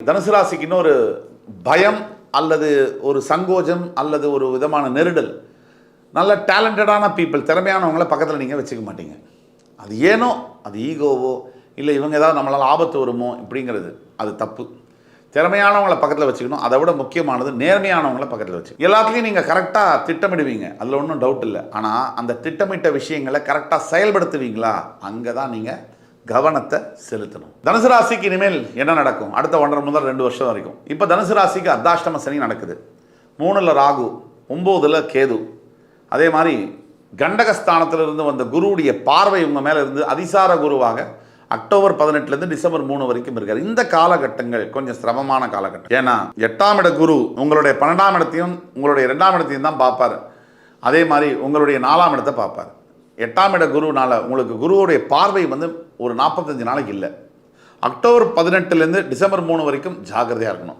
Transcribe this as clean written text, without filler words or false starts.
தனுசு ராசிக்கு இன்னொரு பயம் அல்லது ஒரு சங்கோஜம் அல்லது ஒரு விதமான நெருடல். நல்ல டேலண்டடான பீப்புள், திறமையானவங்கள பக்கத்தில் நீங்கள் வச்சுக்க மாட்டீங்க. அது ஏனோ அது ஈகோவோ இல்லை இவங்க ஏதாவது நம்மளால் ஆபத்து வருமோ இப்படிங்கிறது அது தப்பு. திறமையானவங்களை பக்கத்தில் வச்சுக்கணும். அதை விட முக்கியமானது நேர்மையானவங்களை பக்கத்தில் வச்சு எல்லாத்துலேயும் நீங்கள் கரெக்டாக திட்டமிடுவீங்க, அதில் ஒன்றும் டவுட் இல்லை. ஆனால் அந்த திட்டமிட்ட விஷயங்களை கரெக்டாக செயல்படுத்துவீங்களா, அங்கே தான் நீங்கள் கவனத்தை செலுத்தணும். தனுசு ராசிக்கு இனிமேல் என்ன நடக்கும் அடுத்த 1.5 முதல் 2 வருஷம் வரைக்கும்? இப்போ தனுசு ராசிக்கு அர்த்தாஷ்டம சனி நடக்குது. 3ல் ராகு, 9ல் கேது. அதே மாதிரி கண்டகஸ்தானத்திலிருந்து வந்த குருவுடைய பார்வை உங்கள் மேலே இருந்து அதிசார குருவாக அக்டோபர் 18லேருந்து டிசம்பர் 3 வரைக்கும் இருக்கார். இந்த காலகட்டங்கள் கொஞ்சம் சிரமமான காலகட்டம். ஏன்னா 8ஆம் இட குரு உங்களுடைய 12ஆம் இடத்தையும் உங்களுடைய 2ஆம் இடத்தையும் தான் பார்ப்பார். அதே மாதிரி உங்களுடைய 4ஆம் இடத்தை பார்ப்பார். 8ஆம் இட குருனால உங்களுக்கு குருவுடைய பார்வை ஒரு 45 நாளைக்கு இல்லை. அக்டோபர் 18லேருந்து டிசம்பர் 3 வரைக்கும் ஜாக்கிரதையாக இருக்கணும்.